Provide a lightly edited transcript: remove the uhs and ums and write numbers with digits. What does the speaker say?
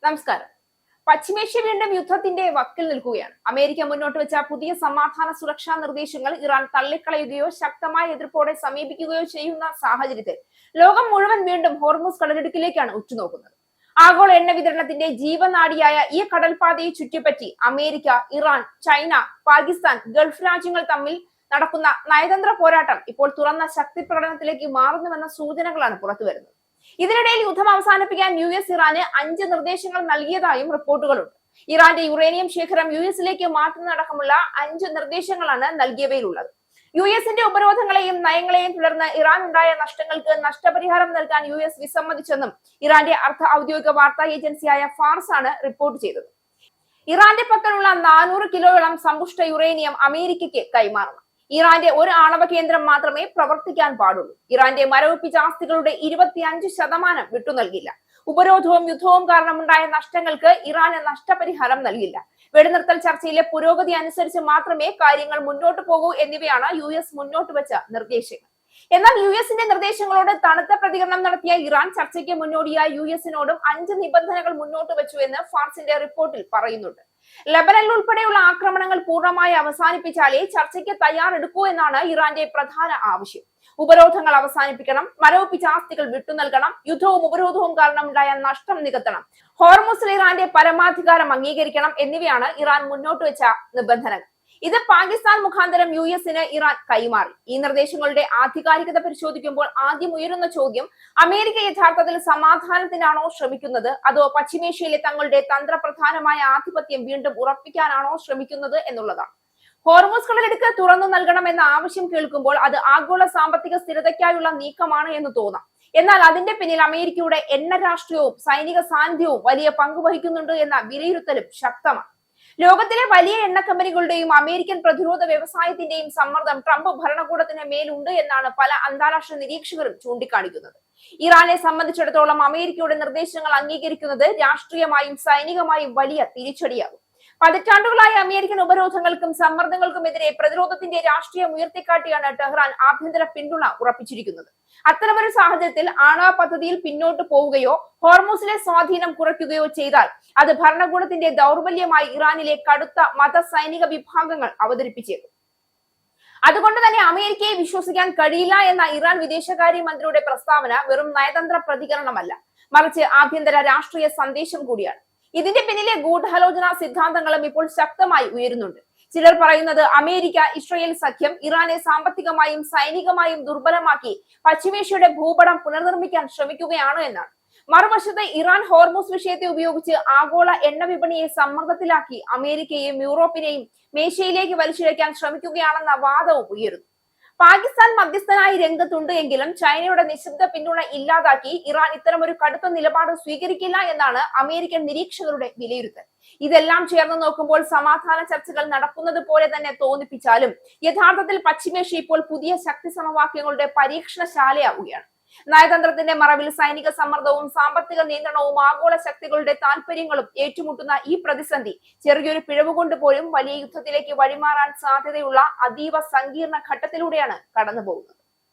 നമസ്കാരം. പശ്ചിമേഷ്യ വീണ്ടും യുദ്ധത്തിന്റെ വക്കിൽ നിൽക്കുകയാണ്. അമേരിക്ക മുന്നോട്ട് വെച്ച പുതിയ സമാധാന സുരക്ഷാ നിർദ്ദേശങ്ങൾ ഇറാൻ തള്ളിക്കളയുകയോ ശക്തമായ എതിർപ്പോടെ സമീപിക്കുകയോ ചെയ്യുന്ന സാഹചര്യത്തിൽ ലോകം മുഴുവൻ വീണ്ടും ഹോർമുസ് കടലിടുക്കിലേക്കാണ് ഉറ്റുനോക്കുന്നത്. ആഗോള എണ്ണ വിതരണത്തിന്റെ ജീവനാഡിയായ ഈ കടൽപാതയെ ചുറ്റിപ്പറ്റി America, Iran, China, Pakistan, Gulf രാജ്യങ്ങൾ തമ്മിൽ നടക്കുന്ന നയതന്ത്ര പോരാട്ടം ഇപ്പോൾ തുറന്ന ശക്തി പ്രകടനത്തിലേക്ക് മാറുന്നുവെന്ന സൂചനകളാണ് പുറത്തുവരുന്നത്. ഇതിനിടയിൽ യുദ്ധം അവസാനിപ്പിക്കാൻ US ഇറാന് 5 നിർദ്ദേശങ്ങൾ നൽകിയതായും റിപ്പോർട്ടുകളുണ്ട്. ഇറാന്റെ യുറേനിയം ശേഖരം US-ലേക്ക് മാറ്റുന്നതടക്കമുള്ള 5 നിർദ്ദേശങ്ങളാണ് നൽകിയവയിലുള്ളത്. US-ന്റെ ഉപരോധങ്ങളെയും നയങ്ങളെയും തുടർന്ന് ഇറാൻ ഉണ്ടായ നഷ്ടങ്ങൾക്ക് നഷ്ടപരിഹാരം നൽകാൻ US വിസമ്മതിച്ചെന്നും ഇറാന്റെ അർദ്ധ ഔദ്യോഗിക വാർത്താ ഏജൻസിയായ ഫാർസ് ആണ് റിപ്പോർട്ട് ചെയ്തത്. ഇറാന്റെ പക്കലുള്ള 400 കിലോയോളം സമ്പുഷ്ട യുറേനിയം അമേരിക്കയ്ക്ക് കൈമാറണം. ഇറാന്റെ ഒരു ആണവ കേന്ദ്രം മാത്രമേ പ്രവർത്തിക്കാൻ പാടുള്ളൂ. ഇറാന്റെ മരവിപ്പിച്ച ആസ്തികളുടെ 25% വിട്ടു നൽകില്ല. ഉപരോധവും യുദ്ധവും കാരണമുണ്ടായ നഷ്ടങ്ങൾക്ക് ഇറാന് നഷ്ടപരിഹാരം നൽകില്ല. വെടിനിർത്തൽ ചർച്ചയിലെ പുരോഗതി അനുസരിച്ച് മാത്രമേ കാര്യങ്ങൾ മുന്നോട്ട് പോകൂ എന്നിവയാണ് US മുന്നോട്ട് വെച്ച നിർദ്ദേശങ്ങൾ. എന്നാൽ US-ന്റെ നിർദ്ദേശങ്ങളോട് തണുത്ത പ്രതികരണം നടത്തിയ ഇറാൻ ചർച്ചയ്ക്ക് മുന്നോടിയായി US-നോടും 5 നിബന്ധനകൾ മുന്നോട്ട് വെച്ചു എന്ന് ഫാർസിന്റെ റിപ്പോർട്ടിൽ പറയുന്നുണ്ട്. ലബനനിൽ ഉൾപ്പെടെയുള്ള ആക്രമണങ്ങൾ പൂർണ്ണമായി അവസാനിപ്പിച്ചാലേ ചർച്ചയ്ക്ക് തയ്യാറെടുക്കൂ എന്നാണ് ഇറാന്റെ പ്രധാന ആവശ്യം. ഉപരോധങ്ങൾ അവസാനിപ്പിക്കണം, മരവിപ്പിച്ച ആസ്തികൾ വിട്ടു നൽകണം, യുദ്ധവും ഉപരോധവും കാരണമുണ്ടായ നഷ്ടം നികത്തണം, ഹോർമുസിൽ ഇറാന്റെ പരമാധികാരം അംഗീകരിക്കണം എന്നിവയാണ് ഇറാൻ മുന്നോട്ട് വെച്ച നിബന്ധനകൾ. ഇത് പാകിസ്ഥാൻ മുഖാന്തരം US-ന് ഇറാൻ കൈമാറി. ഈ നിർദ്ദേശങ്ങളുടെ ആധികാരികത പരിശോധിക്കുമ്പോൾ ആദ്യം ഉയരുന്ന ചോദ്യം, അമേരിക്ക യഥാർത്ഥത്തിൽ സമാധാനത്തിനാണോ ശ്രമിക്കുന്നത്, അതോ പശ്ചിമേഷ്യയിലെ തങ്ങളുടെ തന്ത്രപ്രധാനമായ ആധിപത്യം വീണ്ടും ഉറപ്പിക്കാനാണോ ശ്രമിക്കുന്നത് എന്നുള്ളതാണ്. ഹോർമുസ് കടലിടുക്ക് തുറന്നു നൽകണമെന്ന ആവശ്യം കേൾക്കുമ്പോൾ അത് ആഗോള സാമ്പത്തിക സ്ഥിരതയ്ക്കായുള്ള നീക്കമാണ് എന്ന് തോന്നാം. എന്നാൽ അതിന്റെ പിന്നിൽ അമേരിക്കയുടെ എണ്ണ രാഷ്ട്രീയവും സൈനിക സാന്നിധ്യവും വലിയ പങ്കുവഹിക്കുന്നുണ്ട് എന്ന വിലയിരുത്തലും ശക്തമാണ്. ലോകത്തിലെ വലിയ എണ്ണ കമ്പനികളുടെയും അമേരിക്കൻ പ്രതിരോധ വ്യവസായത്തിന്റെയും സമ്മർദ്ദം ട്രംപ് ഭരണകൂടത്തിന് മേലുണ്ട് എന്നാണ് പല അന്താരാഷ്ട്ര നിരീക്ഷകരും ചൂണ്ടിക്കാണിക്കുന്നത്. ഇറാനെ സംബന്ധിച്ചിടത്തോളം അമേരിക്കയുടെ നിർദ്ദേശങ്ങൾ അംഗീകരിക്കുന്നത് രാഷ്ട്രീയമായും സൈനികമായും വലിയ തിരിച്ചടിയാകും. പതിറ്റാണ്ടുകളായി അമേരിക്കൻ ഉപരോധങ്ങൾക്കും സമ്മർദ്ദങ്ങൾക്കുമെതിരെ പ്രതിരോധത്തിന്റെ രാഷ്ട്രീയം ഉയർത്തിക്കാട്ടിയാണ് ടെഹ്റാൻ ആഭ്യന്തര പിന്തുണ ഉറപ്പിച്ചിരിക്കുന്നത്. അത്തരമൊരു സാഹചര്യത്തിൽ ആണവ പദ്ധതിയിൽ പിന്നോട്ട് പോവുകയോ ഹോർമുസിലെ സ്വാധീനം കുറയ്ക്കുകയോ ചെയ്താൽ അത് ഭരണകൂടത്തിന്റെ ദൗർബല്യമായി ഇറാനിലെ കടുത്ത മത സൈനിക വിഭാഗങ്ങൾ അവതരിപ്പിച്ചേക്കും. അതുകൊണ്ട് തന്നെ അമേരിക്കയെ വിശ്വസിക്കാൻ കഴിയില്ല എന്ന ഇറാൻ വിദേശകാര്യമന്ത്രിയുടെ പ്രസ്താവന വെറും നയതന്ത്ര പ്രതികരണമല്ല, മറിച്ച് ആഭ്യന്തര രാഷ്ട്രീയ സന്ദേശം കൂടിയാണ്. ഇതിന്റെ പിന്നിലെ ഗൂഢാലോചന സിദ്ധാന്തങ്ങളും ഇപ്പോൾ ശക്തമായി ഉയരുന്നുണ്ട്. ചിലർ പറയുന്നത് അമേരിക്ക ഇസ്രയേൽ സഖ്യം ഇറാനെ സാമ്പത്തികമായും സൈനികമായും ദുർബലമാക്കി പശ്ചിമേഷ്യയുടെ ഭൂപടം പുനർനിർമ്മിക്കാൻ ശ്രമിക്കുകയാണ് എന്നാണ്. മറുവശത്ത് ഇറാൻ ഹോർമുസ് വിഷയത്തെ ഉപയോഗിച്ച് ആഗോള എണ്ണ വിപണിയെ സമ്മർദ്ദത്തിലാക്കി അമേരിക്കയെയും യൂറോപ്പിനെയും മേശയിലേക്ക് വലിച്ചിഴയ്ക്കാൻ ശ്രമിക്കുകയാണെന്ന വാദവും ഉയരുന്നു. പാകിസ്ഥാൻ മധ്യസ്ഥനായി രംഗത്തുണ്ട് എങ്കിലും ചൈനയുടെ നിശബ്ദ പിന്തുണ ഇല്ലാതാക്കി ഇറാൻ ഇത്തരമൊരു കടുത്ത നിലപാട് സ്വീകരിക്കില്ല എന്നാണ് അമേരിക്കൻ നിരീക്ഷകരുടെ വിലയിരുത്തൽ. ഇതെല്ലാം ചേർന്ന് നോക്കുമ്പോൾ സമാധാന ചർച്ചകൾ നടക്കുന്നത് പോലെ തന്നെ തോന്നിപ്പിച്ചാലും യഥാർത്ഥത്തിൽ പശ്ചിമേഷ്യ ഇപ്പോൾ പുതിയ ശക്തി സമവാക്യങ്ങളുടെ പരീക്ഷണശാലയാവുകയാണ്. നയതന്ത്രത്തിന്റെ മറവിൽ സൈനിക സമ്മർദ്ദവും സാമ്പത്തിക നിയന്ത്രണവും ആഗോള ശക്തികളുടെ താല്പര്യങ്ങളും ഏറ്റുമുട്ടുന്ന ഈ പ്രതിസന്ധി ചെറിയൊരു പിഴവുകൊണ്ട് പോലും വലിയ യുദ്ധത്തിലേക്ക് വഴിമാറാൻ സാധ്യതയുള്ള അതീവ സങ്കീർണ ഘട്ടത്തിലൂടെയാണ് കടന്നുപോകുന്നത്.